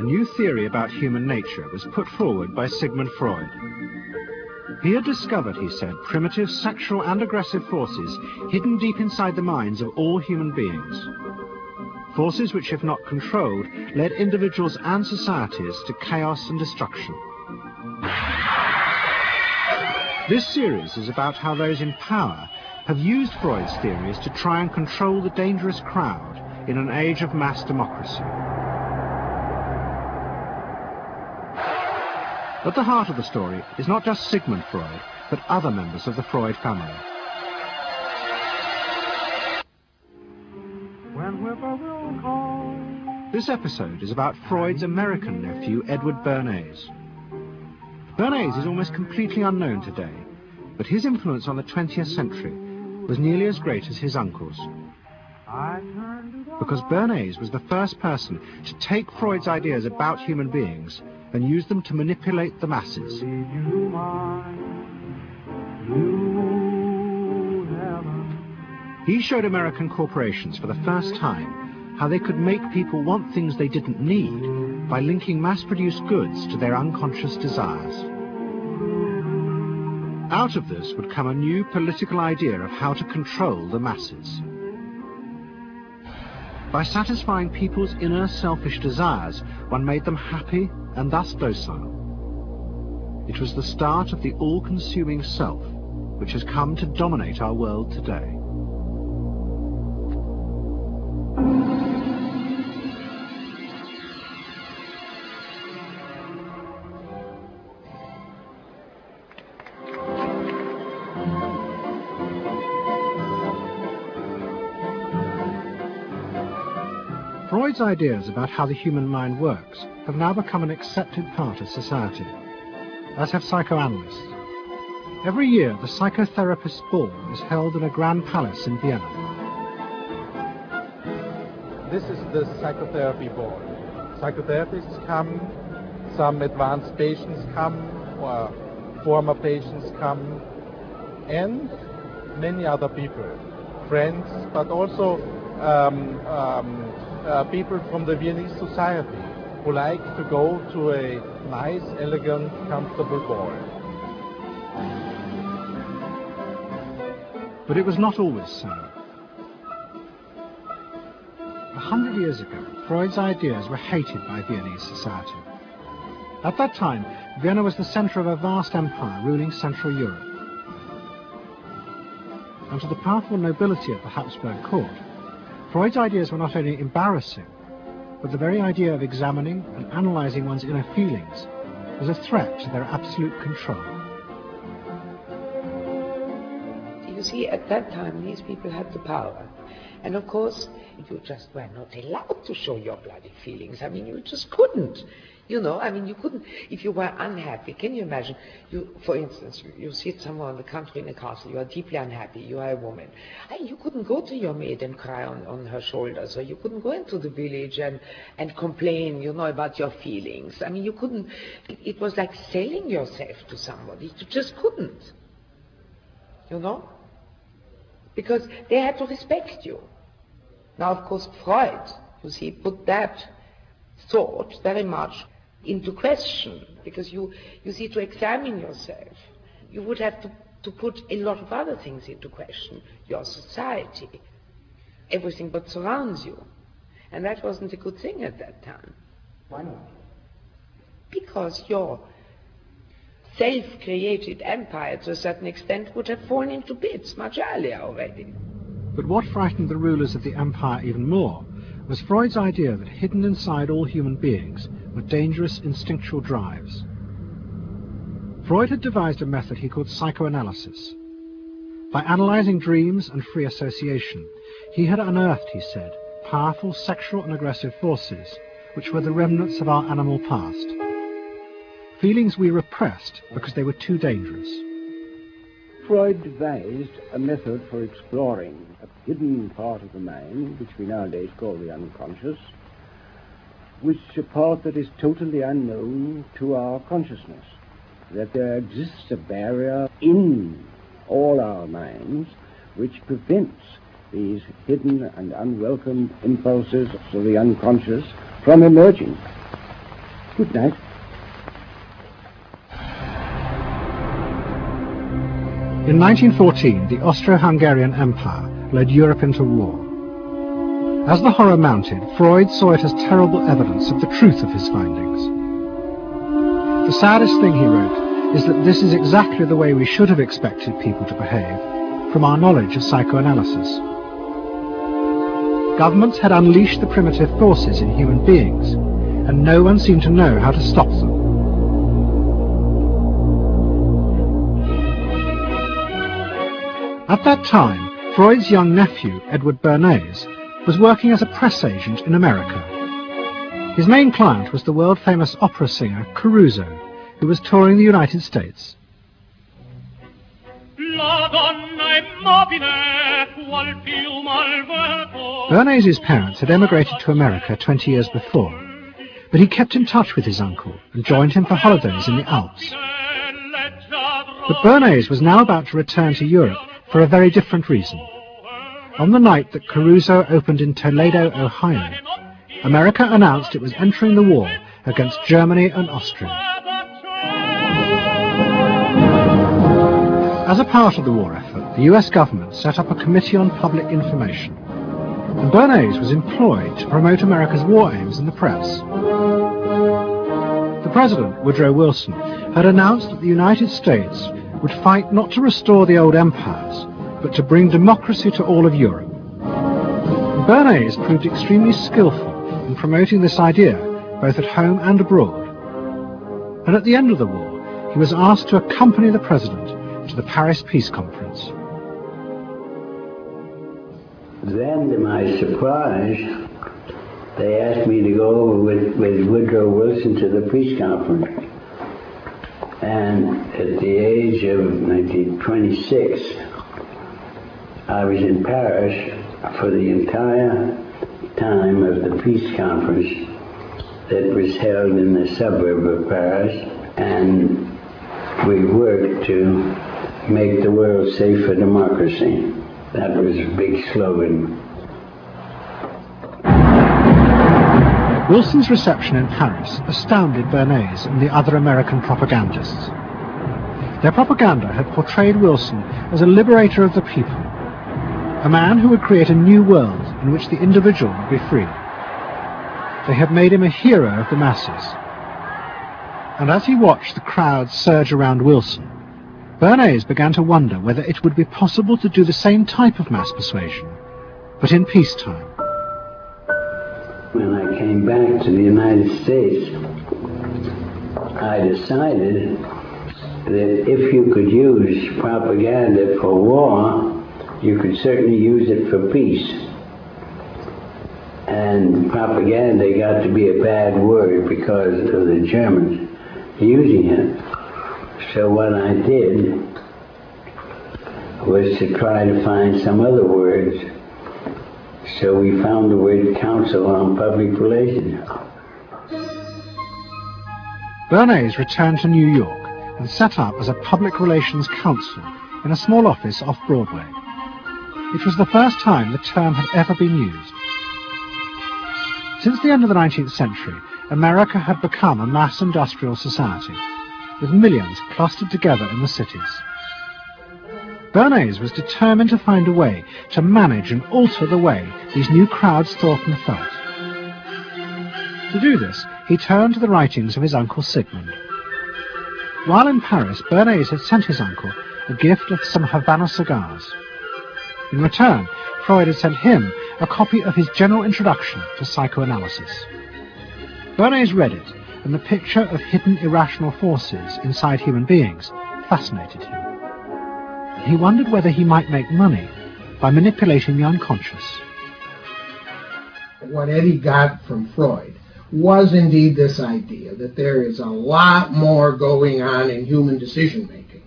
A new theory about human nature was put forward by Sigmund Freud. He had discovered, he said, primitive sexual and aggressive forces hidden deep inside the minds of all human beings. Forces which, if not controlled, led individuals and societies to chaos and destruction. This series is about how those in power have used Freud's theories to try and control the dangerous crowd in an age of mass democracy. At the heart of the story is not just Sigmund Freud, but other members of the Freud family. This episode is about Freud's American nephew, Edward Bernays. Bernays is almost completely unknown today, but his influence on the 20th century was nearly as great as his uncle's. Because Bernays was the first person to take Freud's ideas about human beings and use them to manipulate the masses. He showed American corporations for the first time how they could make people want things they didn't need by linking mass-produced goods to their unconscious desires. Out of this would come a new political idea of how to control the masses. By satisfying people's inner selfish desires, one made them happy and thus docile. It was the start of the all-consuming self, which has come to dominate our world today. Freud's ideas about how the human mind works have now become an accepted part of society, as have psychoanalysts. Every year, the psychotherapist's ball is held in a grand palace in Vienna. This is the psychotherapy ball. Psychotherapists come, some advanced patients come, or former patients come, and many other people, friends, but also people from the Viennese society who like to go to a nice, elegant, comfortable ball. But it was not always so. 100 years ago, Freud's ideas were hated by Viennese society. At that time, Vienna was the centre of a vast empire ruling Central Europe. And to the powerful nobility of the Habsburg court, Freud's ideas were not only embarrassing, but the very idea of examining and analysing one's inner feelings was a threat to their absolute control. You see, at that time, these people had the power. And of course, you just were not allowed to show your bloody feelings. I mean, you just couldn't. You know, I mean, you couldn't, if you were unhappy. Can you imagine, for instance, you sit somewhere in the country in a castle, you are deeply unhappy, you are a woman. You couldn't go to your maid and cry on her shoulders, or you couldn't go into the village and complain, you know, about your feelings. I mean, you couldn't, it was like selling yourself to somebody. You just couldn't, you know, because they had to respect you. Now, of course, Freud, you see, put that thought very much into question, because you see, to examine yourself, you would have to put a lot of other things into question, your society, everything that surrounds you, and that wasn't a good thing at that time. Why not? Because your self-created empire, to a certain extent, would have fallen into bits much earlier already. But what frightened the rulers of the empire even more was Freud's idea that hidden inside all human beings were dangerous instinctual drives. Freud had devised a method he called psychoanalysis. By analysing dreams and free association, he had unearthed, he said, powerful sexual and aggressive forces, which were the remnants of our animal past. Feelings we repressed because they were too dangerous. Freud devised a method for exploring a hidden part of the mind, which we nowadays call the unconscious, which is a part that is totally unknown to our consciousness, that there exists a barrier in all our minds which prevents these hidden and unwelcome impulses of the unconscious from emerging. Good night. In 1914, the Austro-Hungarian Empire led Europe into war. As the horror mounted, Freud saw it as terrible evidence of the truth of his findings. The saddest thing, he wrote, is that this is exactly the way we should have expected people to behave, from our knowledge of psychoanalysis. Governments had unleashed the primitive forces in human beings, and no one seemed to know how to stop them. At that time, Freud's young nephew, Edward Bernays, was working as a press agent in America. His main client was the world-famous opera singer Caruso, who was touring the United States. Bernays' parents had emigrated to America 20 years before, but he kept in touch with his uncle and joined him for holidays in the Alps. But Bernays was now about to return to Europe for a very different reason. On the night that Caruso opened in Toledo, Ohio, America announced it was entering the war against Germany and Austria. As a part of the war effort, the US government set up a Committee on Public Information, and Bernays was employed to promote America's war aims in the press. The President, Woodrow Wilson, had announced that the United States would fight not to restore the old empires, but to bring democracy to all of Europe. Bernays proved extremely skillful in promoting this idea, both at home and abroad. And at the end of the war, he was asked to accompany the President to the Paris Peace Conference. Then, to my surprise, they asked me to go over with Woodrow Wilson to the peace conference. And at the age of 26, I was in Paris for the entire time of the peace conference that was held in the suburb of Paris, and we worked to make the world safe for democracy. That was a big slogan. Wilson's reception in Paris astounded Bernays and the other American propagandists. Their propaganda had portrayed Wilson as a liberator of the people, a man who would create a new world in which the individual would be free. They had made him a hero of the masses. And as he watched the crowds surge around Wilson, Bernays began to wonder whether it would be possible to do the same type of mass persuasion, but in peacetime. When I came back to the United States, I decided that if you could use propaganda for war, you could certainly use it for peace. And propaganda got to be a bad word because of the Germans using it. So what I did was to try to find some other words. So we found the word Council on Public Relations. Bernays returned to New York and set up as a public relations counsel in a small office off Broadway. It was the first time the term had ever been used. Since the end of the 19th century, America had become a mass industrial society, with millions clustered together in the cities. Bernays was determined to find a way to manage and alter the way these new crowds thought and felt. To do this, he turned to the writings of his uncle Sigmund. While in Paris, Bernays had sent his uncle a gift of some Havana cigars. In return, Freud had sent him a copy of his general introduction to psychoanalysis. Bernays read it, and the picture of hidden irrational forces inside human beings fascinated him. He wondered whether he might make money by manipulating the unconscious. What Eddie got from Freud was indeed this idea that there is a lot more going on in human decision-making,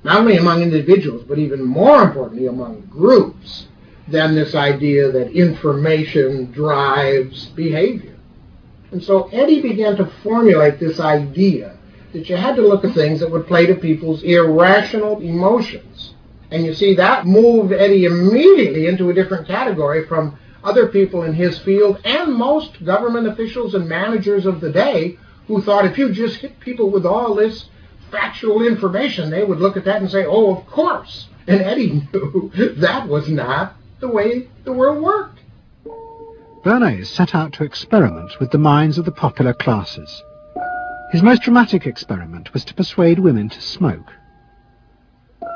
not only among individuals, but even more importantly among groups, than this idea that information drives behavior. And so Eddie began to formulate this idea that you had to look at things that would play to people's irrational emotions. And you see, that moved Eddie immediately into a different category from other people in his field and most government officials and managers of the day who who thought if you just hit people with all this factual information, they would look at that and say, oh, of course. And Eddie knew that was not the way the world worked. Bernays set out to experiment with the minds of the popular classes. His most dramatic experiment was to persuade women to smoke.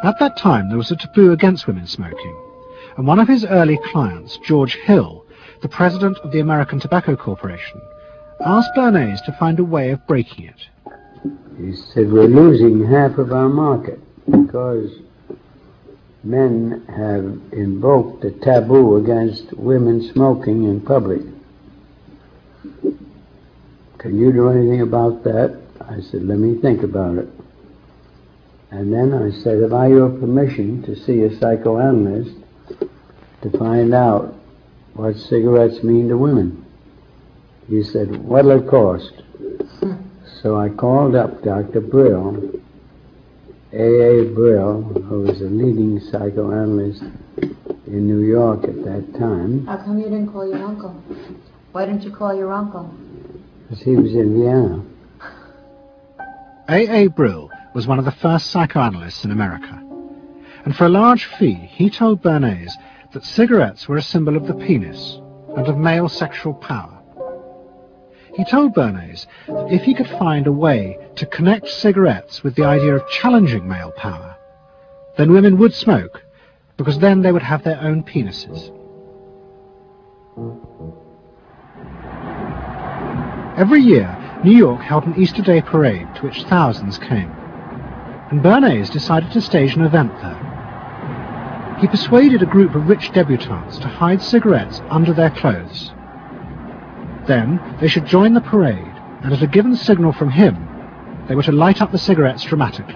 At that time, there was a taboo against women smoking, and one of his early clients, George Hill, the president of the American Tobacco Corporation, asked Bernays to find a way of breaking it. He said, we're losing half of our market because men have invoked a taboo against women smoking in public. Can you do anything about that? I said, let me think about it. And then I said, have I your permission to see a psychoanalyst to find out what cigarettes mean to women? He said, what'll it cost? So I called up Dr. Brill, A.A. Brill, who was a leading psychoanalyst in New York at that time. How come you didn't call your uncle? Why didn't you call your uncle? Because he was in Vienna. A.A. Brill was one of the first psychoanalysts in America, and for a large fee he told Bernays that cigarettes were a symbol of the penis and of male sexual power. He told Bernays that if he could find a way to connect cigarettes with the idea of challenging male power, then women would smoke, because then they would have their own penises. Every year, New York held an Easter Day parade to which thousands came, and Bernays decided to stage an event there. He persuaded a group of rich debutantes to hide cigarettes under their clothes. Then they should join the parade, and at a given signal from him, they were to light up the cigarettes dramatically.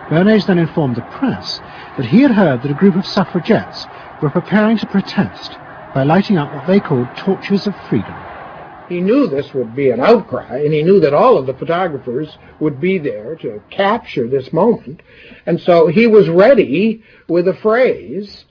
Bernays then informed the press that he had heard that a group of suffragettes were preparing to protest by lighting up what they called torches of freedom. He knew this would be an outcry, and he knew that all of the photographers would be there to capture this moment. And so he was ready with a phrase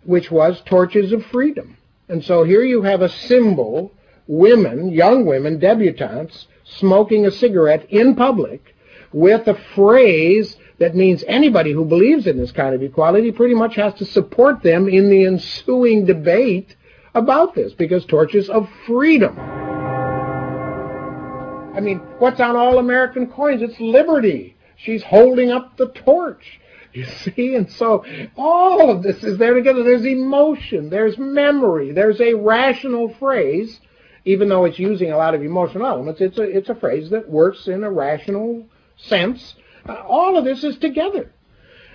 which was torches of freedom. And so here you have a symbol, women, young women, debutantes, smoking a cigarette in public with a phrase that means anybody who believes in this kind of equality pretty much has to support them in the ensuing debate about this, because torches of freedom. I mean, what's on all American coins? It's liberty. She's holding up the torch. You see? And so all of this is there together. There's emotion, there's memory, there's a rational phrase, even though it's using a lot of emotional elements. It's a phrase that works in a rational sense. All of this is together.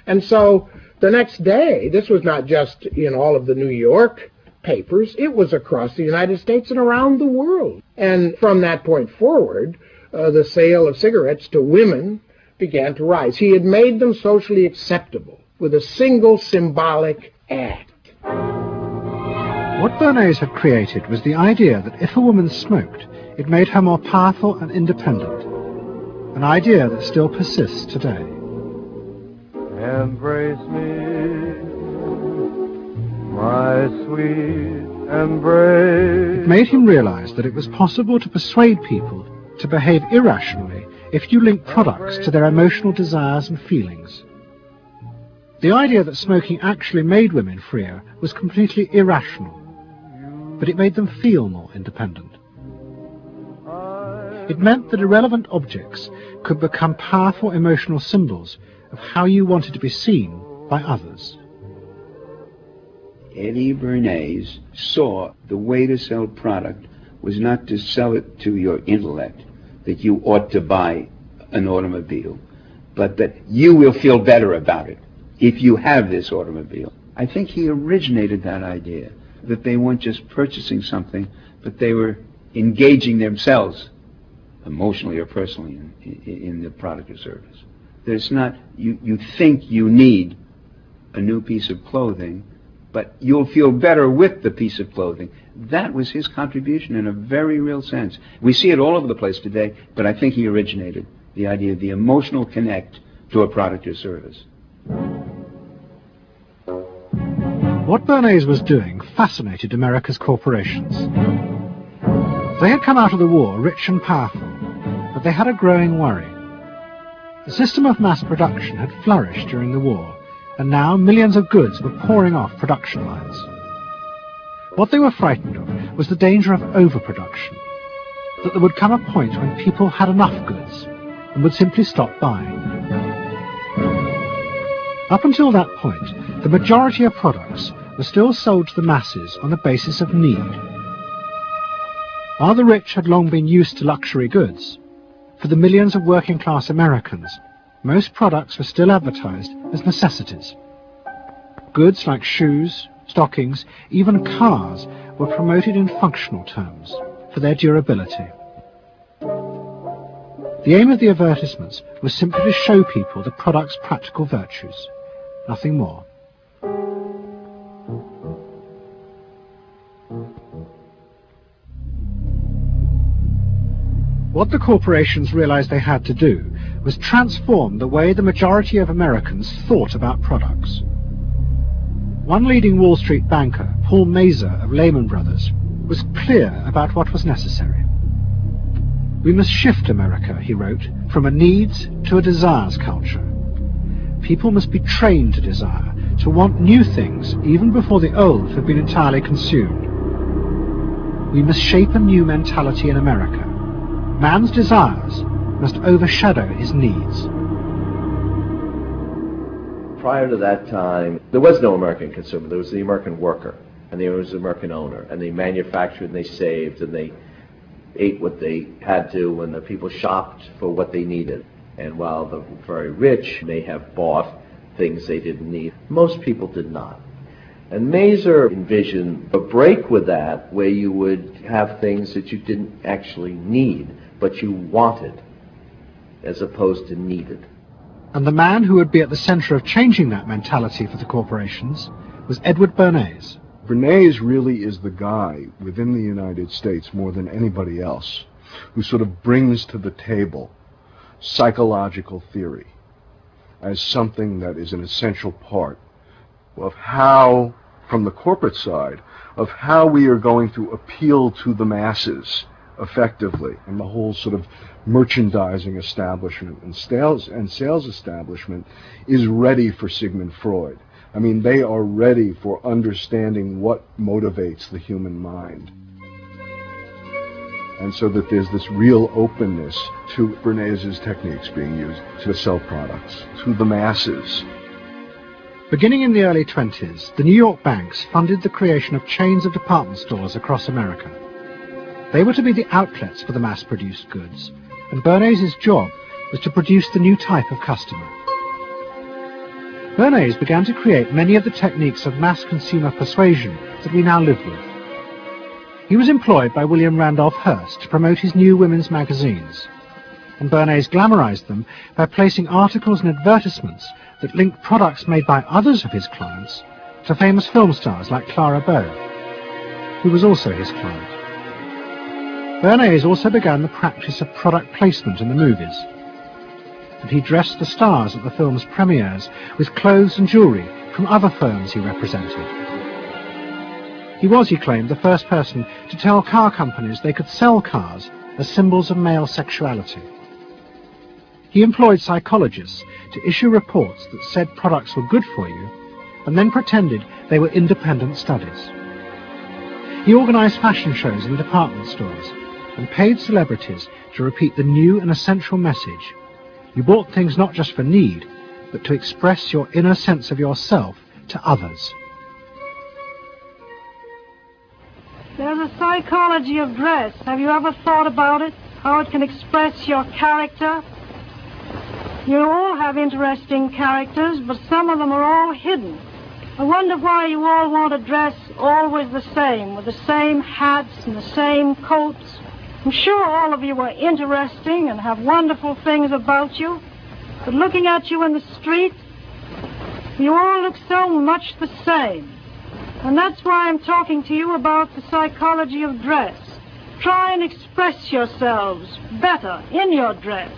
And so the next day, this was not just in all of the New York papers, it was across the United States and around the world. And from that point forward, the sale of cigarettes to women began to rise. He had made them socially acceptable with a single symbolic act. What Bernays had created was the idea that if a woman smoked, it made her more powerful and independent, an idea that still persists today. Embrace me, my sweet embrace. It made him realize that it was possible to persuade people to behave irrationally if you link products to their emotional desires and feelings. The idea that smoking actually made women freer was completely irrational, but it made them feel more independent. It meant that irrelevant objects could become powerful emotional symbols of how you wanted to be seen by others. Eddie Bernays saw the way to sell product was not to sell it to your intellect, that you ought to buy an automobile, but that you will feel better about it if you have this automobile. I think he originated that idea, that they weren't just purchasing something, but they were engaging themselves emotionally or personally in the product or service. There's not, you think you need a new piece of clothing, but you'll feel better with the piece of clothing. That was his contribution in a very real sense. We see it all over the place today, but I think he originated the idea of the emotional connect to a product or service. What Bernays was doing fascinated America's corporations. They had come out of the war rich and powerful, but they had a growing worry. The system of mass production had flourished during the war, and now millions of goods were pouring off production lines. What they were frightened of was the danger of overproduction, that there would come a point when people had enough goods and would simply stop buying. Up until that point, the majority of products were still sold to the masses on the basis of need. While the rich had long been used to luxury goods, for the millions of working-class Americans, most products were still advertised as necessities. Goods like shoes, stockings, even cars were promoted in functional terms for their durability. The aim of the advertisements was simply to show people the product's practical virtues, nothing more. What the corporations realized they had to do was transform the way the majority of Americans thought about products. One leading Wall Street banker, Paul Mazur of Lehman Brothers, was clear about what was necessary. "We must shift America," he wrote, "from a needs to a desires culture. People must be trained to desire, to want new things even before the old have been entirely consumed. We must shape a new mentality in America. Man's desires must overshadow his needs." Prior to that time, there was no American consumer. There was the American worker, and there was the American owner, and they manufactured and they saved and they ate what they had to, and the people shopped for what they needed. And while the very rich may have bought things they didn't need, most people did not. And Mazur envisioned a break with that, where you would have things that you didn't actually need, but you wanted, as opposed to needed. And the man who would be at the center of changing that mentality for the corporations was Edward Bernays. Bernays really is the guy within the United States, more than anybody else, who sort of brings to the table psychological theory as something that is an essential part of how, from the corporate side, of how we are going to appeal to the masses effectively, and the whole sort of merchandising establishment and sales establishment is ready for Sigmund Freud. I mean, they are ready for understanding what motivates the human mind. And so that there's this real openness to Bernays' techniques being used to sell products to the masses. Beginning in the early 20s, the New York banks funded the creation of chains of department stores across America. They were to be the outlets for the mass-produced goods, and Bernays' job was to produce the new type of customer. Bernays began to create many of the techniques of mass consumer persuasion that we now live with. He was employed by William Randolph Hearst to promote his new women's magazines, and Bernays glamorized them by placing articles and advertisements that linked products made by others of his clients to famous film stars like Clara Bow, who was also his client. Bernays also began the practice of product placement in the movies, and he dressed the stars at the film's premieres with clothes and jewelry from other firms he represented. He was, he claimed, the first person to tell car companies they could sell cars as symbols of male sexuality. He employed psychologists to issue reports that said products were good for you, and then pretended they were independent studies. He organized fashion shows in department stores and paid celebrities to repeat the new and essential message: you bought things not just for need, but to express your inner sense of yourself to others. There's a psychology of dress. Have you ever thought about it? How it can express your character? You all have interesting characters, but some of them are all hidden. I wonder why you all want to dress always the same, with the same hats and the same coats. I'm sure all of you are interesting and have wonderful things about you, but looking at you in the street, you all look so much the same. And that's why I'm talking to you about the psychology of dress. Try and express yourselves better in your dress.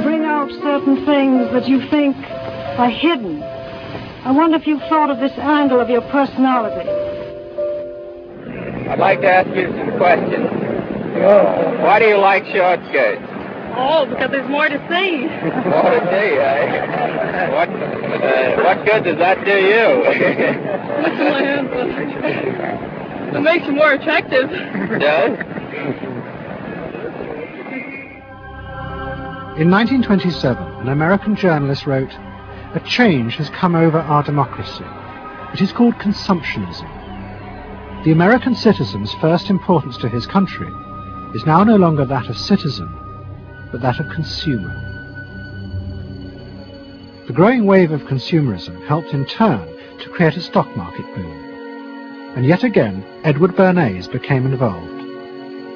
Bring out certain things that you think are hidden. I wonder if you've thought of this angle of your personality. I'd like to ask you some questions. Why do you like short skirts? Oh, because there's more to see. More to see, eh? What good does that do you? It makes you more attractive. It does? In 1927, an American journalist wrote, "A change has come over our democracy. It is called consumptionism. The American citizen's first importance to his country is now no longer that of citizen, but that of consumer." The growing wave of consumerism helped in turn to create a stock market boom. And yet again, Edward Bernays became involved,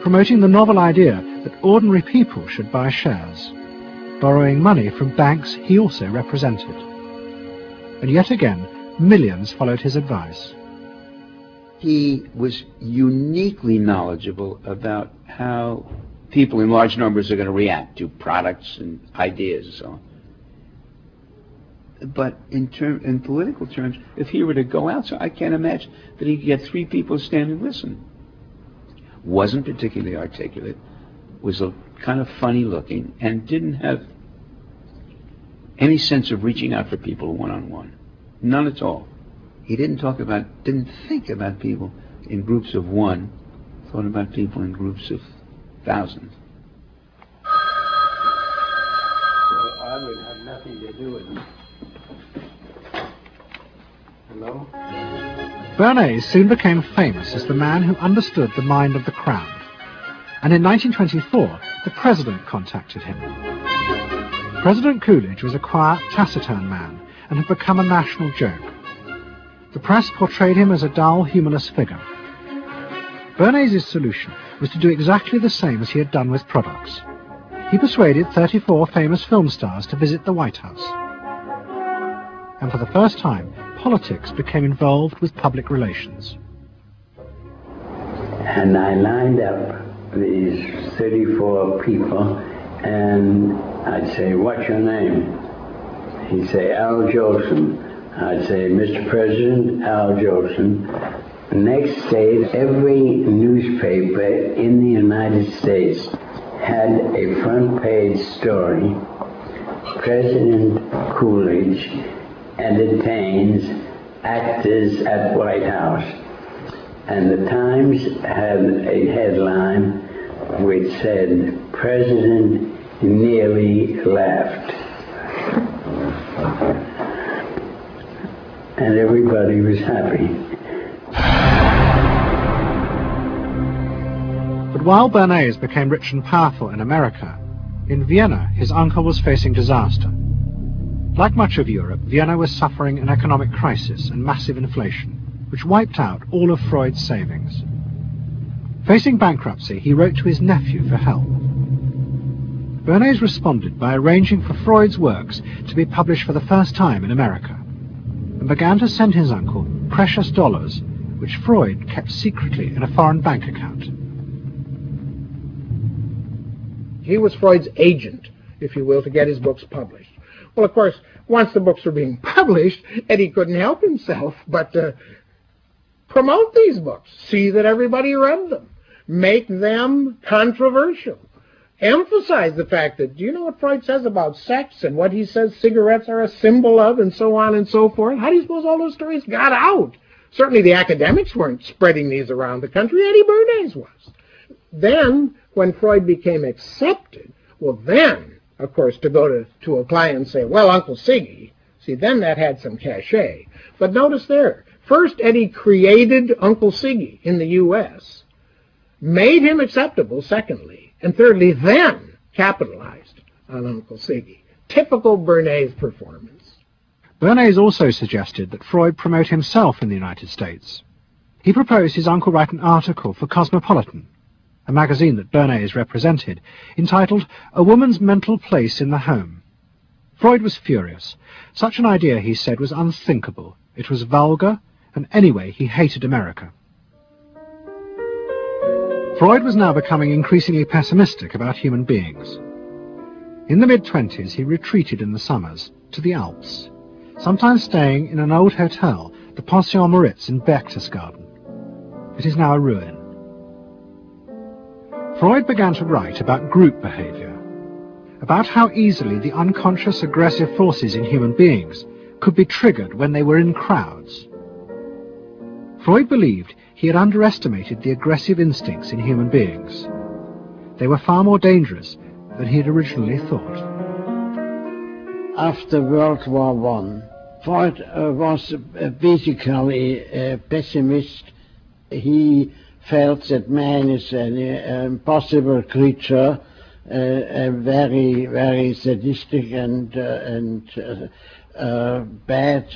promoting the novel idea that ordinary people should buy shares, borrowing money from banks he also represented. And yet again, millions followed his advice. He was uniquely knowledgeable about how people in large numbers are going to react to products and ideas and so on. But in political terms, if he were to go out, so I can't imagine that he could get 3 people to stand and listen. Wasn't particularly articulate, was a kind of funny looking, and didn't have any sense of reaching out for people one-on-one. None at all. He didn't think about people in groups of one, thought about people in groups of thousands. So I would have nothing to do with it. Hello? Bernays soon became famous as the man who understood the mind of the crowd, and in 1924 the President contacted him. President Coolidge was a quiet, taciturn man and had become a national joke. The press portrayed him as a dull, humorless figure. Bernays' solution was to do exactly the same as he had done with products. He persuaded 34 famous film stars to visit the White House. And for the first time, politics became involved with public relations. And I lined up these 34 people, and I'd say, "What's your name?" He'd say, "Al Jolson." I'd say, "Mr. President, Al Jolson." Next day, every newspaper in the United States had a front page story. President Coolidge entertains actors at White House. And the Times had a headline which said, "President nearly laughed." And everybody was happy. But while Bernays became rich and powerful in America, in Vienna his uncle was facing disaster. Like much of Europe, Vienna was suffering an economic crisis and massive inflation, which wiped out all of Freud's savings. Facing bankruptcy, he wrote to his nephew for help. Bernays responded by arranging for Freud's works to be published for the first time in America, and began to send his uncle precious dollars, which Freud kept secretly in a foreign bank account. He was Freud's agent, if you will, to get his books published. Well, of course, once the books were being published, Eddie couldn't help himself but promote these books, see that everybody read them, make them controversial, emphasize the fact that, do you know what Freud says about sex and what he says cigarettes are a symbol of and so on and so forth? How do you suppose all those stories got out? Certainly the academics weren't spreading these around the country. Eddie Bernays was. Then, when Freud became accepted, well then, of course, to go to a client and say, "Well, Uncle Siggy," see, then that had some cachet. But notice there, first Eddie created Uncle Siggy in the U.S., made him acceptable, secondly, and thirdly, then capitalized on Uncle Siggy. Typical Bernays performance. Bernays also suggested that Freud promote himself in the United States. He proposed his uncle write an article for Cosmopolitan, a magazine that Bernays represented, entitled "A Woman's Mental Place in the Home." Freud was furious. Such an idea, he said, was unthinkable. It was vulgar, and anyway, he hated America. Freud was now becoming increasingly pessimistic about human beings. In the mid-20s, he retreated in the summers to the Alps, sometimes staying in an old hotel, the Pension Moritz in Berchtesgaden. It is now a ruin. Freud began to write about group behavior, about how easily the unconscious aggressive forces in human beings could be triggered when they were in crowds. Freud believed he had underestimated the aggressive instincts in human beings. They were far more dangerous than he had originally thought. After World War I, Freud was basically a pessimist. He felt that man is an impossible creature, a very, very sadistic and bad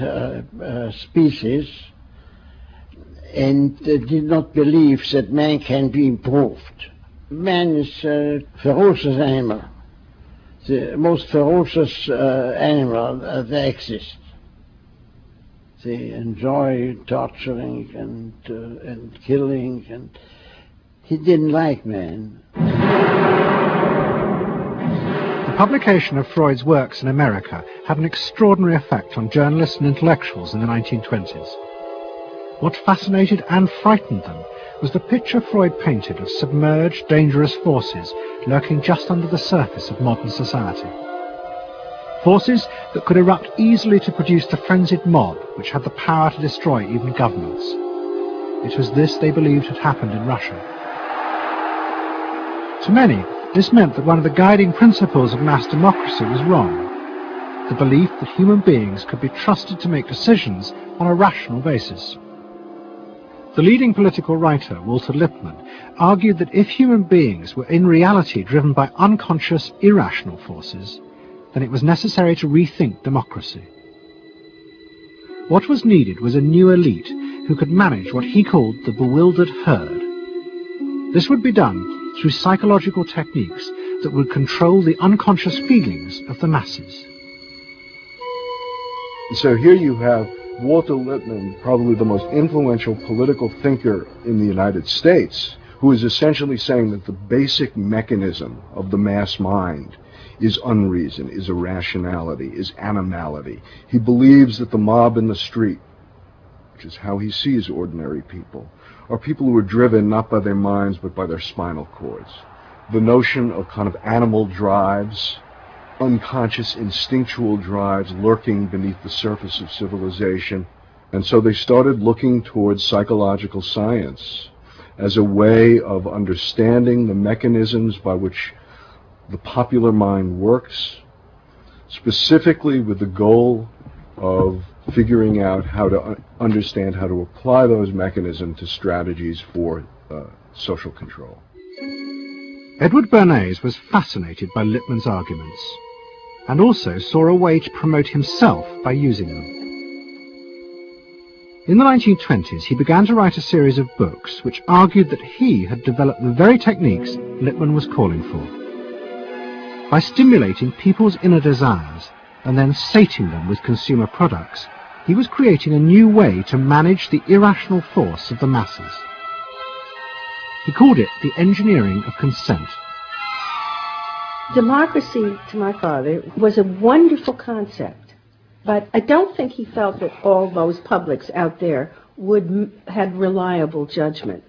species, and did not believe that man can be improved. Man is a ferocious animal, the most ferocious animal that exists. They enjoy torturing and killing, and he didn't like man. The publication of Freud's works in America had an extraordinary effect on journalists and intellectuals in the 1920s. What fascinated and frightened them was the picture Freud painted of submerged, dangerous forces lurking just under the surface of modern society. Forces that could erupt easily to produce the frenzied mob which had the power to destroy even governments. It was this they believed had happened in Russia. To many, this meant that one of the guiding principles of mass democracy was wrong. The belief that human beings could be trusted to make decisions on a rational basis. The leading political writer, Walter Lippmann, argued that if human beings were in reality driven by unconscious, irrational forces, then it was necessary to rethink democracy. What was needed was a new elite who could manage what he called the bewildered herd. This would be done through psychological techniques that would control the unconscious feelings of the masses. So here you have Walter Lippmann, probably the most influential political thinker in the United States, who is essentially saying that the basic mechanism of the mass mind is unreason, is irrationality, is animality. He believes that the mob in the street, which is how he sees ordinary people, are people who are driven not by their minds but by their spinal cords. The notion of kind of animal drives, unconscious instinctual drives lurking beneath the surface of civilization. And so they started looking towards psychological science as a way of understanding the mechanisms by which the popular mind works, specifically with the goal of figuring out how to understand how to apply those mechanisms to strategies for social control. Edward Bernays was fascinated by Lippmann's arguments, and also saw a way to promote himself by using them. In the 1920s, he began to write a series of books which argued that he had developed the very techniques Lippmann was calling for. By stimulating people's inner desires and then sating them with consumer products, he was creating a new way to manage the irrational force of the masses. He called it the engineering of consent. Democracy, to my father, was a wonderful concept, but I don't think he felt that all those publics out there had reliable judgment,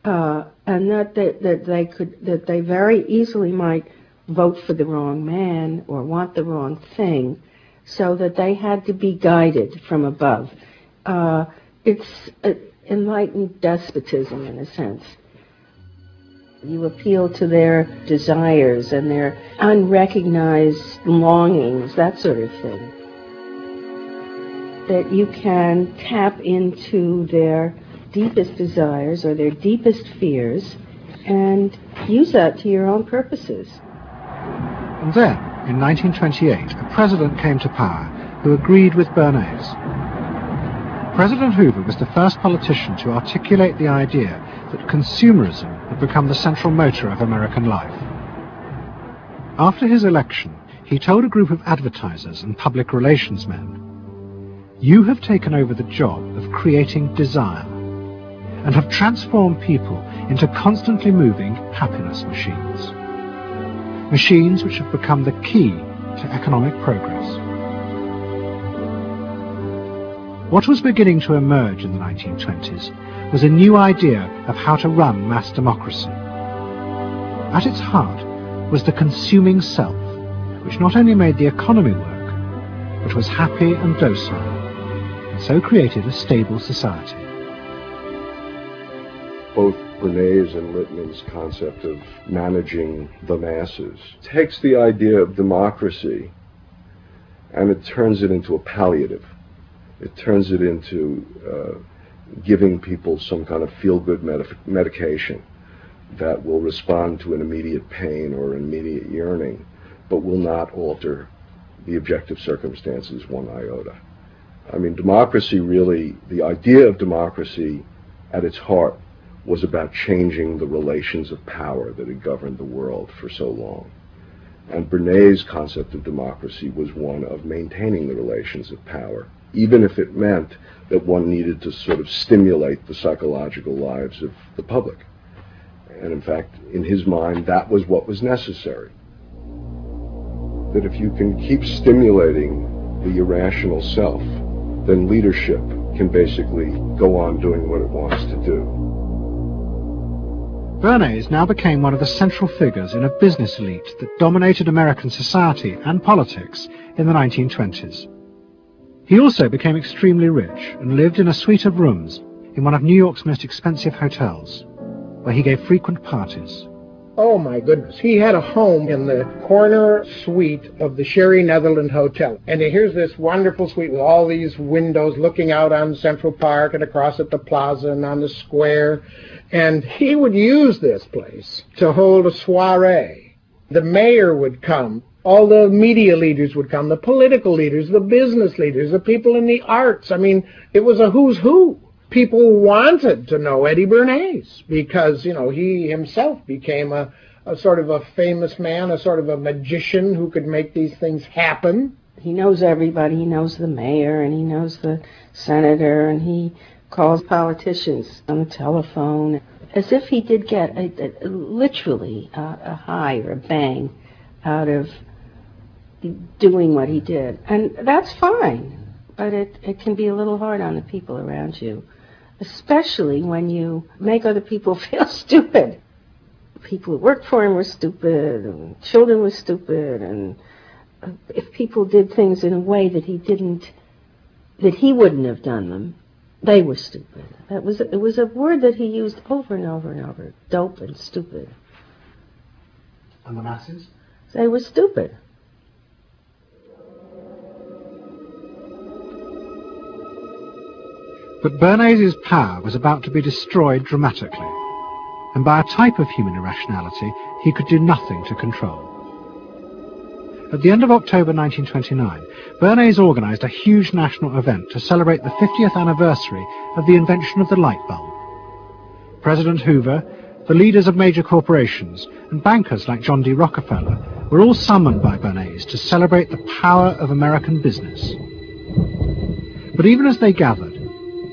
and that they very easily might vote for the wrong man or want the wrong thing, so that they had to be guided from above. It's enlightened despotism in a sense. You appeal to their desires and their unrecognized longings, that sort of thing. That you can tap into their deepest desires or their deepest fears and use that to your own purposes. And then, in 1928, a president came to power who agreed with Bernays. President Hoover was the first politician to articulate the idea that consumerism had become the central motor of American life. After his election, he told a group of advertisers and public relations men, "You have taken over the job of creating desire and have transformed people into constantly moving happiness machines. Machines which have become the key to economic progress." What was beginning to emerge in the 1920s was a new idea of how to run mass democracy. At its heart was the consuming self, which not only made the economy work, but was happy and docile, and so created a stable society. Both Bernays and Littman's concept of managing the masses takes the idea of democracy and it turns it into a palliative. It turns it into giving people some kind of feel-good medication that will respond to an immediate pain or an immediate yearning, but will not alter the objective circumstances one iota. I mean, democracy really, the idea of democracy at its heart was about changing the relations of power that had governed the world for so long. And Bernays' concept of democracy was one of maintaining the relations of power, even if it meant that one needed to sort of stimulate the psychological lives of the public. And in fact, in his mind, that was what was necessary. That if you can keep stimulating the irrational self, then leadership can basically go on doing what it wants to do. Bernays now became one of the central figures in a business elite that dominated American society and politics in the 1920s. He also became extremely rich and lived in a suite of rooms in one of New York's most expensive hotels, where he gave frequent parties. Oh my goodness, he had a home in the corner suite of the Sherry Netherland Hotel. And here's this wonderful suite with all these windows looking out on Central Park and across at the plaza and on the square. And he would use this place to hold a soiree. The mayor would come, all the media leaders would come, the political leaders, the business leaders, the people in the arts. I mean, it was a who's who. People wanted to know Eddie Bernays because, you know, he himself became a sort of a famous man, a sort of a magician who could make these things happen. He knows everybody. He knows the mayor and he knows the senator, and he calls politicians on the telephone, as if he did get literally a high or a bang out of doing what he did. And that's fine, but it can be a little hard on the people around you, especially when you make other people feel stupid. People who worked for him were stupid, and children were stupid, and if people did things in a way that he wouldn't have done them, they were stupid. It was a word that he used over and over and over, dope and stupid. And the masses? They were stupid. But Bernays' power was about to be destroyed dramatically, and by a type of human irrationality he could do nothing to control. At the end of October 1929, Bernays organized a huge national event to celebrate the 50th anniversary of the invention of the light bulb. President Hoover, the leaders of major corporations, and bankers like John D. Rockefeller were all summoned by Bernays to celebrate the power of American business. But even as they gathered,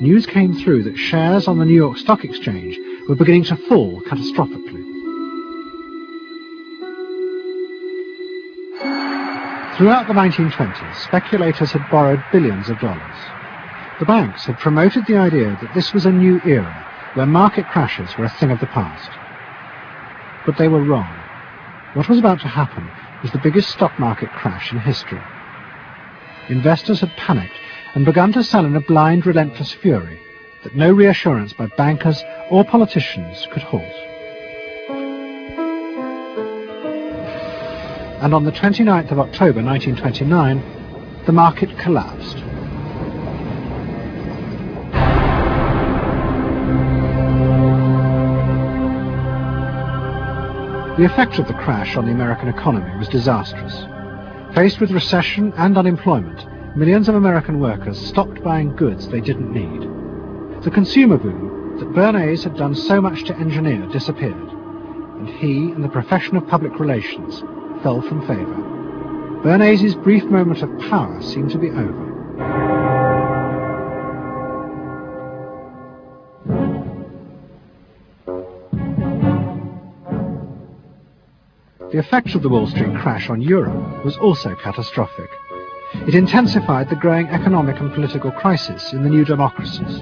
news came through that shares on the New York Stock Exchange were beginning to fall catastrophically. Throughout the 1920s, speculators had borrowed billions of dollars. The banks had promoted the idea that this was a new era where market crashes were a thing of the past. But they were wrong. What was about to happen was the biggest stock market crash in history. Investors had panicked and begun to sell in a blind, relentless fury that no reassurance by bankers or politicians could halt. And on the 29th of October 1929, the market collapsed. The effect of the crash on the American economy was disastrous. Faced with recession and unemployment, millions of American workers stopped buying goods they didn't need. The consumer boom that Bernays had done so much to engineer disappeared, and he and the profession of public relations fell from favour. Bernays' brief moment of power seemed to be over. The effect of the Wall Street crash on Europe was also catastrophic. It intensified the growing economic and political crisis in the new democracies.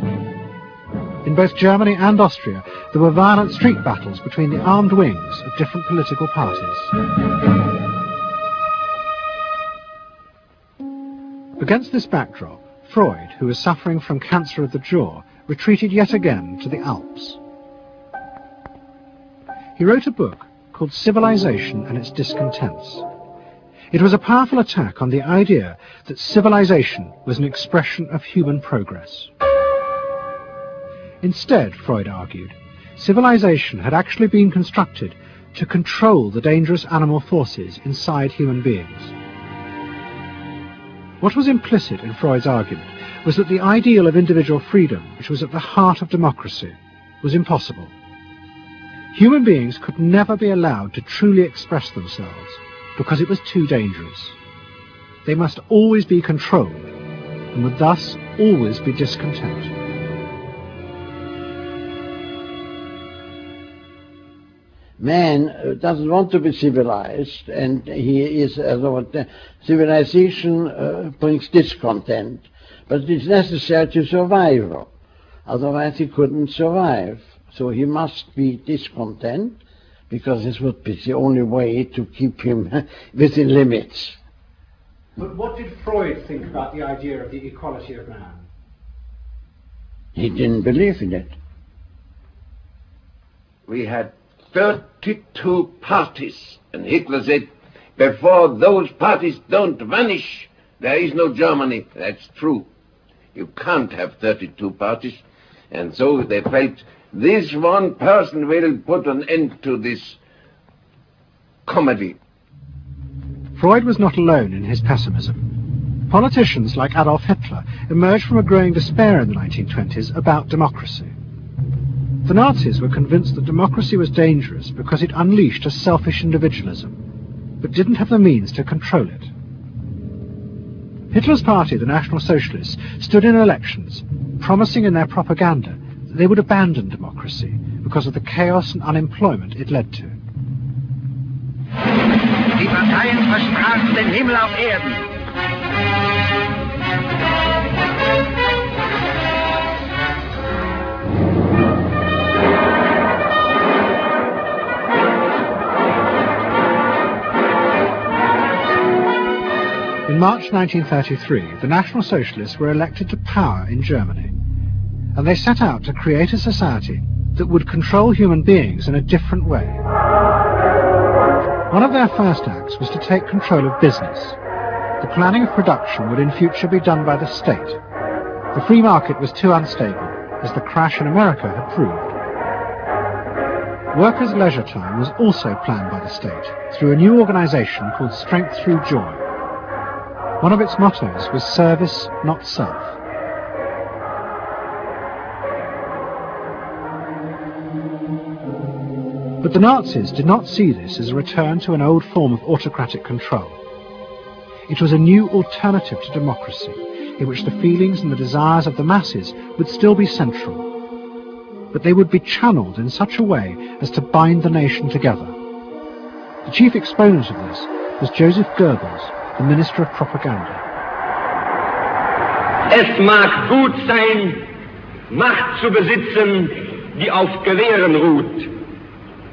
In both Germany and Austria, there were violent street battles between the armed wings of different political parties. Against this backdrop, Freud, who was suffering from cancer of the jaw, retreated yet again to the Alps. He wrote a book called Civilization and Its Discontents. It was a powerful attack on the idea that civilization was an expression of human progress. Instead, Freud argued, civilization had actually been constructed to control the dangerous animal forces inside human beings. What was implicit in Freud's argument was that the ideal of individual freedom, which was at the heart of democracy, was impossible. Human beings could never be allowed to truly express themselves because it was too dangerous. They must always be controlled and would thus always be discontent. Man doesn't want to be civilized, and he is, civilization brings discontent, but it's necessary to survive. Otherwise he couldn't survive. So he must be discontent, because this would be the only way to keep him within limits. But what did Freud think about the idea of the equality of man? He didn't believe in it. We had 32 parties, and Hitler said, before those parties don't vanish, there is no Germany. That's true. You can't have 32 parties. And so they felt, this one person will put an end to this comedy. Freud was not alone in his pessimism. Politicians like Adolf Hitler emerged from a growing despair in the 1920s about democracy. The Nazis were convinced that democracy was dangerous because it unleashed a selfish individualism, but didn't have the means to control it. Hitler's party, the National Socialists, stood in elections, promising in their propaganda that they would abandon democracy because of the chaos and unemployment it led to. Die Parteien versprachen den Himmel auf Erden. In March 1933, the National Socialists were elected to power in Germany, and they set out to create a society that would control human beings in a different way. One of their first acts was to take control of business. The planning of production would in future be done by the state. The free market was too unstable, as the crash in America had proved. Workers' leisure time was also planned by the state through a new organization called Strength Through Joy. One of its mottos was service, not self. But the Nazis did not see this as a return to an old form of autocratic control. It was a new alternative to democracy, in which the feelings and the desires of the masses would still be central, but they would be channeled in such a way as to bind the nation together. The chief exponent of this was Joseph Goebbels, the Minister of Propaganda. Es mag gut sein, Macht zu besitzen, die auf Gewehren ruht.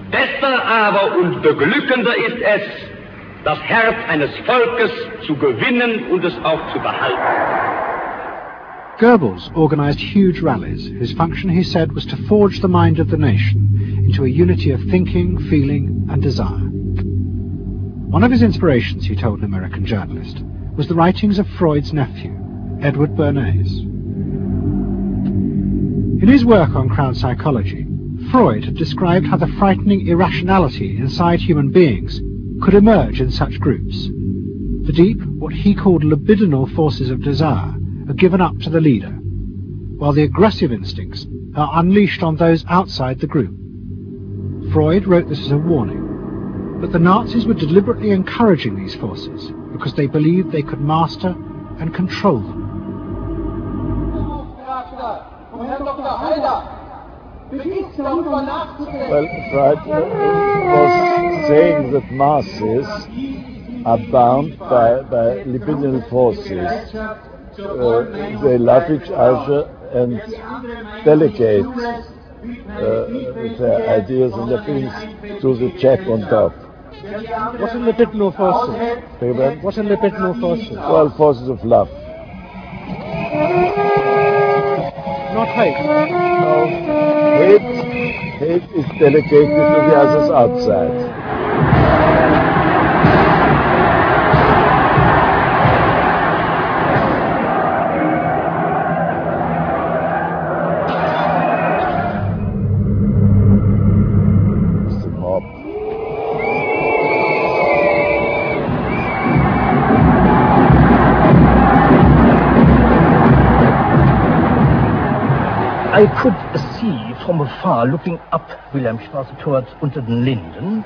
Besser aber und beglückender ist es, das Herz eines Volkes zu gewinnen und es auch zu behalten. Goebbels organized huge rallies, whose function, he said, was to forge the mind of the nation into a unity of thinking, feeling, and desire. One of his inspirations, he told an American journalist, was the writings of Freud's nephew, Edward Bernays. In his work on crowd psychology, Freud had described how the frightening irrationality inside human beings could emerge in such groups. The deep, what he called libidinal forces of desire, are given up to the leader, while the aggressive instincts are unleashed on those outside the group. Freud wrote this as a warning, but the Nazis were deliberately encouraging these forces because they believed they could master and control them. Well, Freud was saying that masses are bound by libidinal forces. They love each other and delegate their ideas and their feelings to the chap on top. What are libidinal forces? What are libidinal forces? Well, forces of love. Not hate. No, hate is delegated to the others outside. I could see from afar, looking up Wilhelmstraße towards unter den Linden,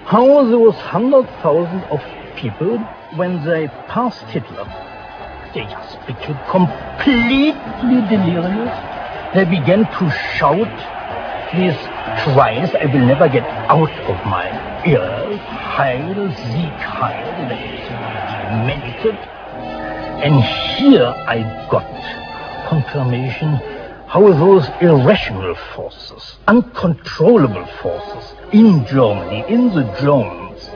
how those 100,000 of people, when they passed Hitler, they just became completely delirious. They began to shout these cries I will never get out of my ears. Heil, Sieg, Heil, they melted. And here I got confirmation how those irrational forces, uncontrollable forces in Germany, in the Germans,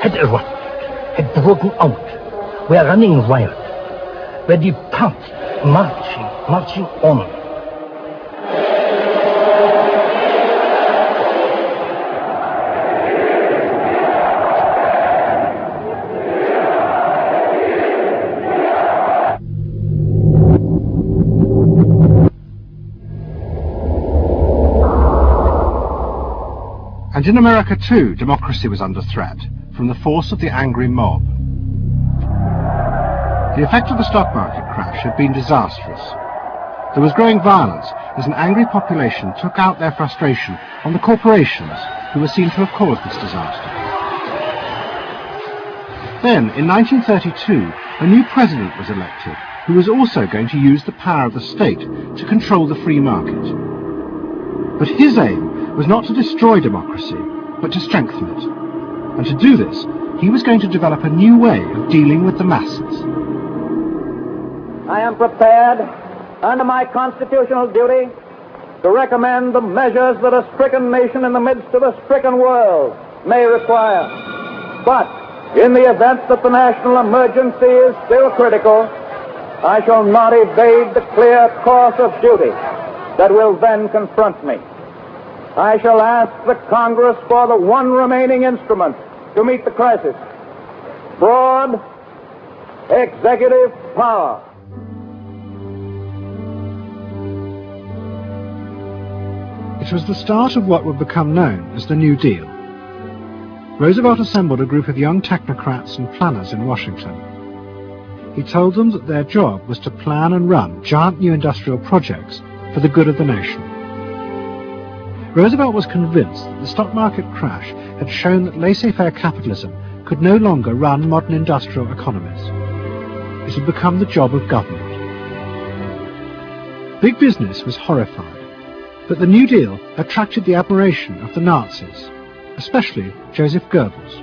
had erupted, had broken out, were running wild, were departing, marching on. And in America too, democracy was under threat from the force of the angry mob. The effect of the stock market crash had been disastrous. There was growing violence as an angry population took out their frustration on the corporations who were seen to have caused this disaster. Then, in 1932, a new president was elected who was also going to use the power of the state to control the free market. But his aim was not to destroy democracy, but to strengthen it. And to do this, he was going to develop a new way of dealing with the masses. I am prepared, under my constitutional duty, to recommend the measures that a stricken nation in the midst of a stricken world may require. But in the event that the national emergency is still critical, I shall not evade the clear course of duty that will then confront me. I shall ask the Congress for the one remaining instrument to meet the crisis: broad executive power. It was the start of what would become known as the New Deal. Roosevelt assembled a group of young technocrats and planners in Washington. He told them that their job was to plan and run giant new industrial projects for the good of the nation. Roosevelt was convinced that the stock market crash had shown that laissez-faire capitalism could no longer run modern industrial economies. It had become the job of government. Big business was horrified, but the New Deal attracted the admiration of the Nazis, especially Joseph Goebbels.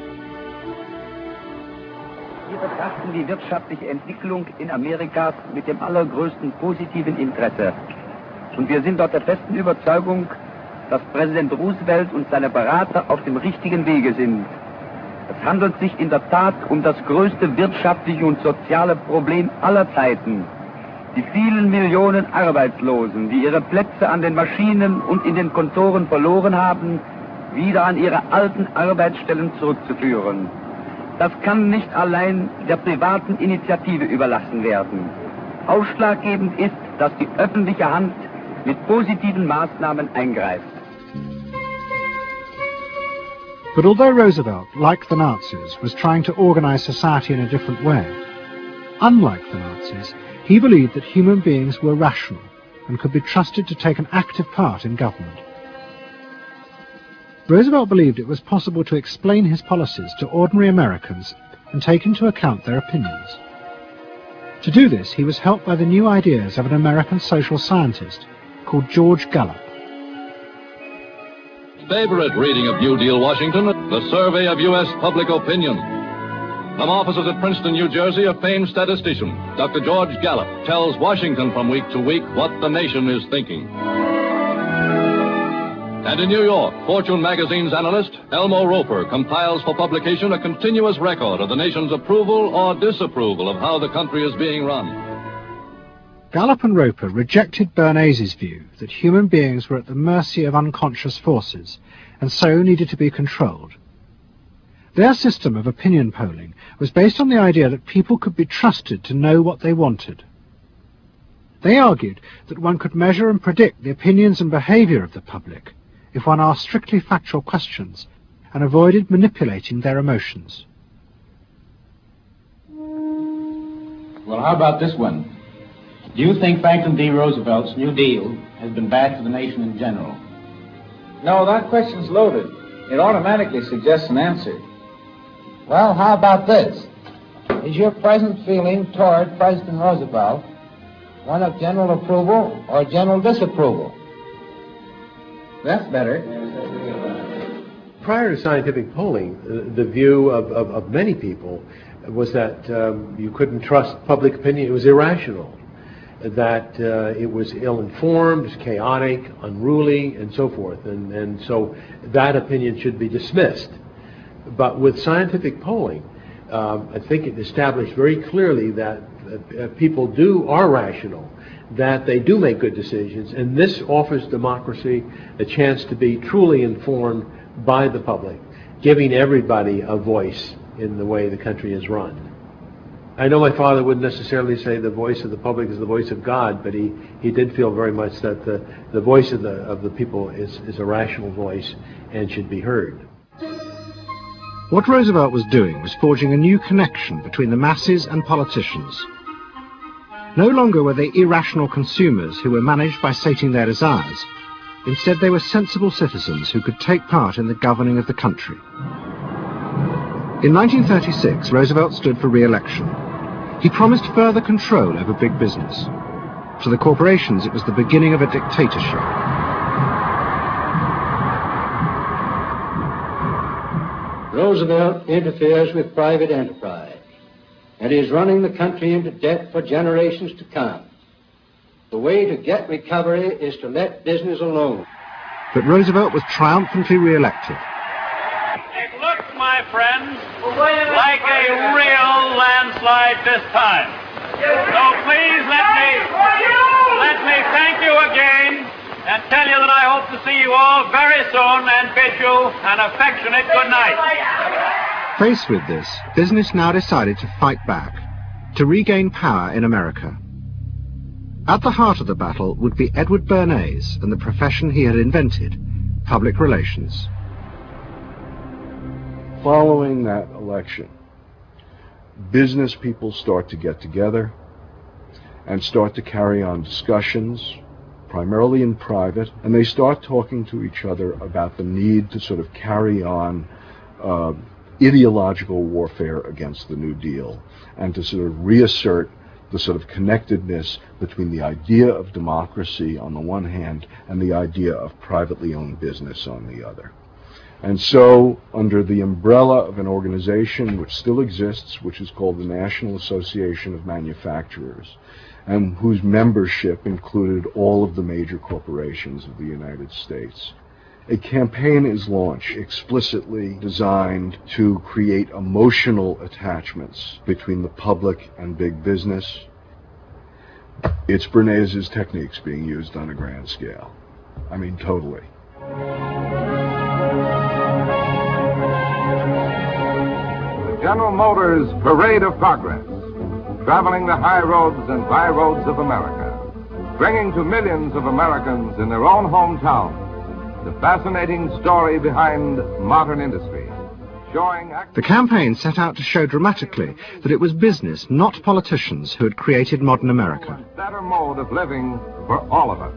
Wir betrachten die wirtschaftliche Entwicklung in Amerika mit dem allergrößten positiven Interesse. Und wir sind dort der festen Überzeugung, dass Präsident Roosevelt und seine Berater auf dem richtigen Wege sind. Es handelt sich in der Tat um das größte wirtschaftliche und soziale Problem aller Zeiten. Die vielen Millionen Arbeitslosen, die ihre Plätze an den Maschinen und in den Kontoren verloren haben, wieder an ihre alten Arbeitsstellen zurückzuführen. Das kann nicht allein der privaten Initiative überlassen werden. Ausschlaggebend ist, dass die öffentliche Hand mit positiven Maßnahmen eingreift. But although Roosevelt, like the Nazis, was trying to organize society in a different way, unlike the Nazis, he believed that human beings were rational and could be trusted to take an active part in government. Roosevelt believed it was possible to explain his policies to ordinary Americans and take into account their opinions. To do this, he was helped by the new ideas of an American social scientist called George Gallup. Favorite reading of New Deal Washington, the survey of U.S. public opinion. From offices at Princeton, New Jersey, a famed statistician, Dr. George Gallup, tells Washington from week to week what the nation is thinking. And in New York, Fortune magazine's analyst, Elmo Roper, compiles for publication a continuous record of the nation's approval or disapproval of how the country is being run. Gallup and Roper rejected Bernays' view that human beings were at the mercy of unconscious forces, and so needed to be controlled. Their system of opinion polling was based on the idea that people could be trusted to know what they wanted. They argued that one could measure and predict the opinions and behavior of the public if one asked strictly factual questions and avoided manipulating their emotions. Well, how about this one? Do you think Franklin D. Roosevelt's New Deal has been bad for the nation in general? No, that question's loaded. It automatically suggests an answer. Well, how about this? Is your present feeling toward President Roosevelt one of general approval or general disapproval? That's better. Prior to scientific polling, the view of many people was that you couldn't trust public opinion. It was irrational, that it was ill-informed, chaotic, unruly, and so forth. And so that opinion should be dismissed. But with scientific polling, I think it established very clearly that people are rational, that they do make good decisions, and this offers democracy a chance to be truly informed by the public, giving everybody a voice in the way the country is run. I know my father wouldn't necessarily say the voice of the public is the voice of God, but he did feel very much that the voice of the people is a rational voice and should be heard. What Roosevelt was doing was forging a new connection between the masses and politicians. No longer were they irrational consumers who were managed by sating their desires. Instead, they were sensible citizens who could take part in the governing of the country. In 1936, Roosevelt stood for re-election. He promised further control over big business. To the corporations, it was the beginning of a dictatorship. Roosevelt interferes with private enterprise and is running the country into debt for generations to come. The way to get recovery is to let business alone. But Roosevelt was triumphantly re-elected. It looks, my friends, like a real landslide this time. So please let me thank you again and tell you that I hope to see you all very soon and bid you an affectionate good night. Faced with this, business now decided to fight back, to regain power in America. At the heart of the battle would be Edward Bernays and the profession he had invented, public relations. Following that election, business people start to get together and start to carry on discussions, primarily in private, and they start talking to each other about the need to sort of carry on ideological warfare against the New Deal and to sort of reassert the sort of connectedness between the idea of democracy on the one hand and the idea of privately owned business on the other. And so, under the umbrella of an organization which still exists, which is called the National Association of Manufacturers, and whose membership included all of the major corporations of the United States, a campaign is launched explicitly designed to create emotional attachments between the public and big business. It's Bernays' techniques being used on a grand scale. I mean, totally. The General Motors Parade of Progress, traveling the high roads and byroads of America, bringing to millions of Americans in their own hometown the fascinating story behind modern industry, showing... The campaign set out to show dramatically that it was business, not politicians, who had created modern America. A better mode of living for all of us.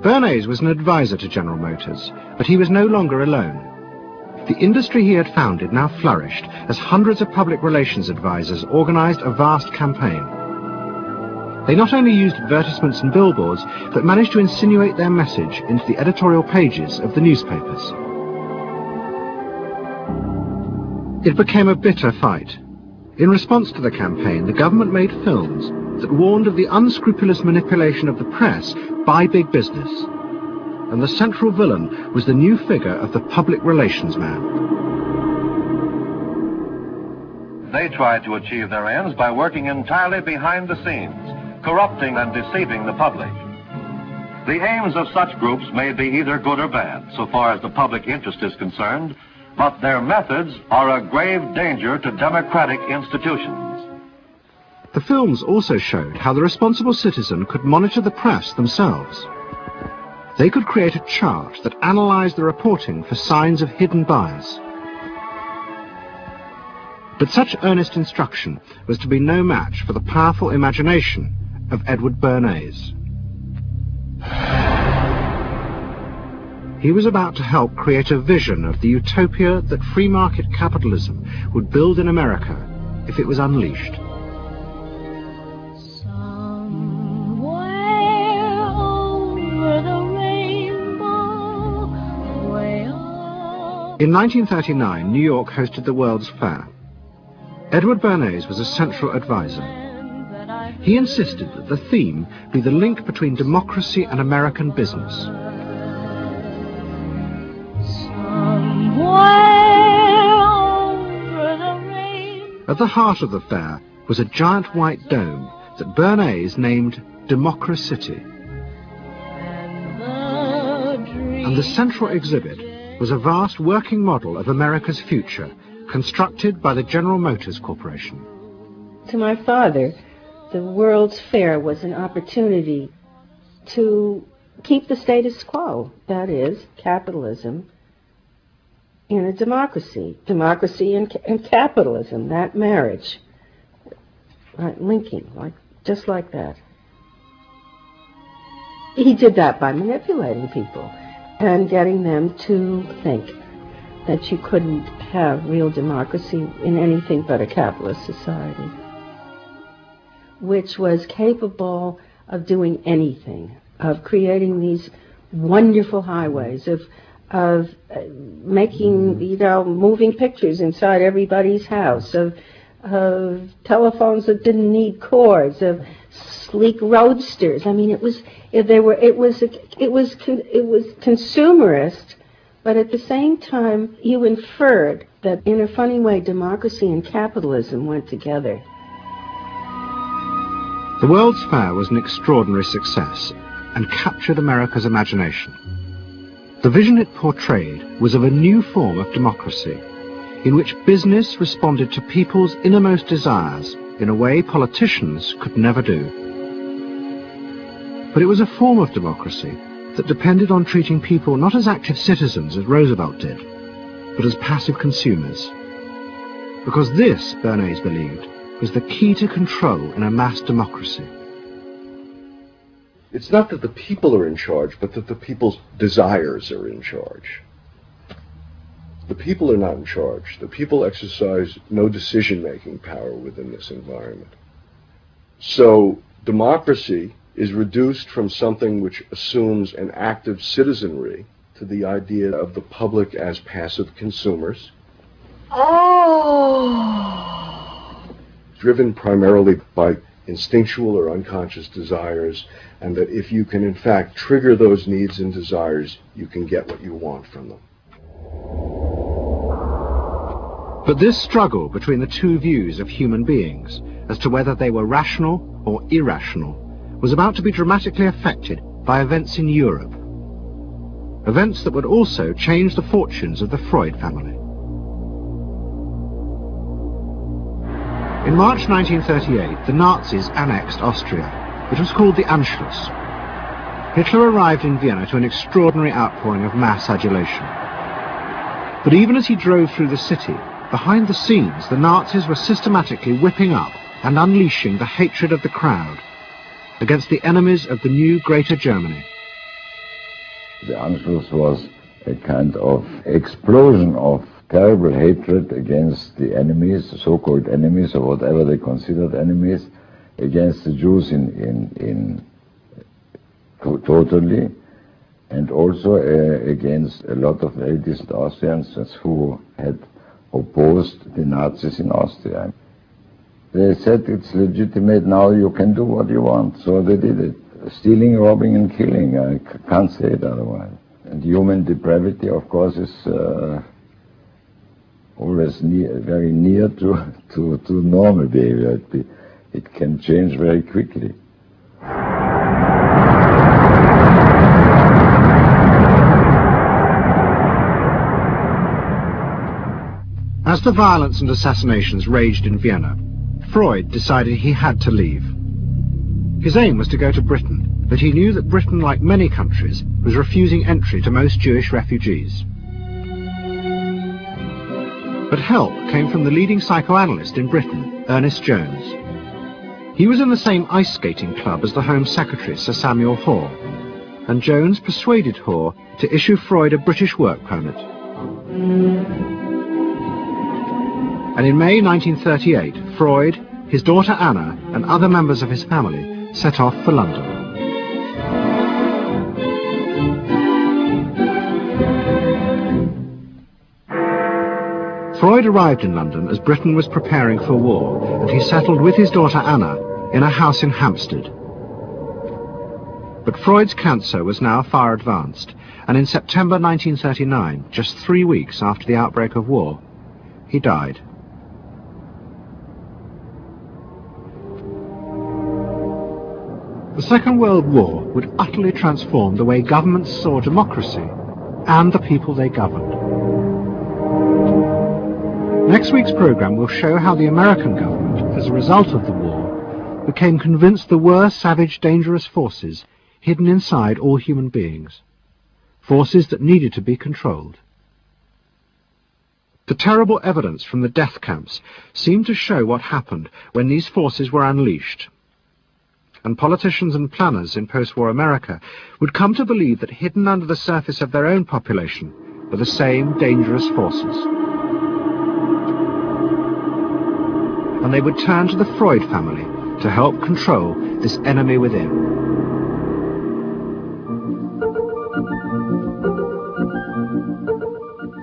Bernays was an advisor to General Motors, but he was no longer alone. The industry he had founded now flourished as hundreds of public relations advisors organized a vast campaign. They not only used advertisements and billboards, but managed to insinuate their message into the editorial pages of the newspapers. It became a bitter fight. In response to the campaign, the government made films that warned of the unscrupulous manipulation of the press by big business. And the central villain was the new figure of the public relations man. They tried to achieve their ends by working entirely behind the scenes, corrupting and deceiving the public. The aims of such groups may be either good or bad, so far as the public interest is concerned, but their methods are a grave danger to democratic institutions. The films also showed how the responsible citizen could monitor the press themselves. They could create a chart that analyzed the reporting for signs of hidden bias. But such earnest instruction was to be no match for the powerful imagination of Edward Bernays. He was about to help create a vision of the utopia that free market capitalism would build in America if it was unleashed. In 1939, New York hosted the World's Fair. Edward Bernays was a central advisor. He insisted that the theme be the link between democracy and American business. At the heart of the fair was a giant white dome that Bernays named Democracity. And the central exhibit was a vast working model of America's future, constructed by the General Motors Corporation. To my father, the World's Fair was an opportunity to keep the status quo, that is, capitalism, in a democracy. Democracy and capitalism, that marriage, right, linking, just like that. He did that by manipulating people and getting them to think that you couldn't have real democracy in anything but a capitalist society, which was capable of doing anything, of creating these wonderful highways, of making, moving pictures inside everybody's house, of telephones that didn't need cords, of sleek roadsters. I mean, it was consumerist, but at the same time, you inferred that in a funny way, democracy and capitalism went together. The World's Fair was an extraordinary success and captured America's imagination. The vision it portrayed was of a new form of democracy, in which business responded to people's innermost desires in a way politicians could never do. But it was a form of democracy that depended on treating people not as active citizens as Roosevelt did, but as passive consumers. Because this, Bernays believed, was the key to control in a mass democracy. It's not that the people are in charge, but that the people's desires are in charge. The people are not in charge. The people exercise no decision-making power within this environment. So democracy is reduced from something which assumes an active citizenry to the idea of the public as passive consumers. Driven primarily by instinctual or unconscious desires, and that if you can in fact trigger those needs and desires, you can get what you want from them. But this struggle between the two views of human beings as to whether they were rational or irrational was about to be dramatically affected by events in Europe. Events that would also change the fortunes of the Freud family. In March 1938, the Nazis annexed Austria. It was called the Anschluss. Hitler arrived in Vienna to an extraordinary outpouring of mass adulation. But even as he drove through the city, behind the scenes, the Nazis were systematically whipping up and unleashing the hatred of the crowd against the enemies of the new Greater Germany. The Anschluss was a kind of explosion of terrible hatred against the enemies, the so-called enemies, or whatever they considered enemies, against the Jews totally, and also against a lot of very decent Austrians who had opposed the Nazis in Austria. They said it's legitimate now, you can do what you want, so they did it. Stealing, robbing and killing, I can't say it otherwise. And human depravity, of course, is always very near to normal behavior. It can change very quickly. As the violence and assassinations raged in Vienna, Freud decided he had to leave. His aim was to go to Britain, but he knew that Britain, like many countries, was refusing entry to most Jewish refugees. But help came from the leading psychoanalyst in Britain, Ernest Jones. He was in the same ice skating club as the Home Secretary, Sir Samuel Hoare, and Jones persuaded Hoare to issue Freud a British work permit. And in May 1938, Freud, his daughter Anna, and other members of his family set off for London. Freud arrived in London as Britain was preparing for war, and he settled with his daughter Anna in a house in Hampstead. But Freud's cancer was now far advanced, and in September 1939, just 3 weeks after the outbreak of war, he died. The Second World War would utterly transform the way governments saw democracy and the people they governed. Next week's programme will show how the American government, as a result of the war, became convinced there were savage, dangerous forces hidden inside all human beings, forces that needed to be controlled. The terrible evidence from the death camps seemed to show what happened when these forces were unleashed, and politicians and planners in post-war America would come to believe that hidden under the surface of their own population were the same dangerous forces. And they would turn to the Freud family to help control this enemy within.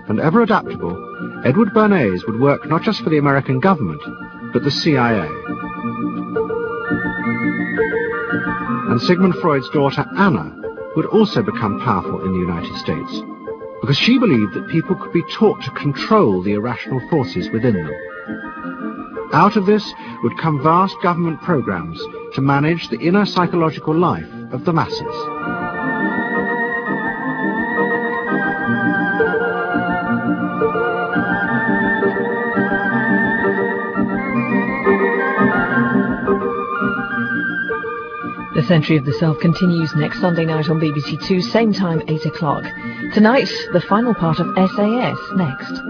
And ever adaptable, Edward Bernays would work not just for the American government, but the CIA. And Sigmund Freud's daughter Anna would also become powerful in the United States, because she believed that people could be taught to control the irrational forces within them. Out of this would come vast government programs to manage the inner psychological life of the masses. The Century of the Self continues next Sunday night on BBC Two, same time, 8 o'clock. Tonight, the final part of SAS next.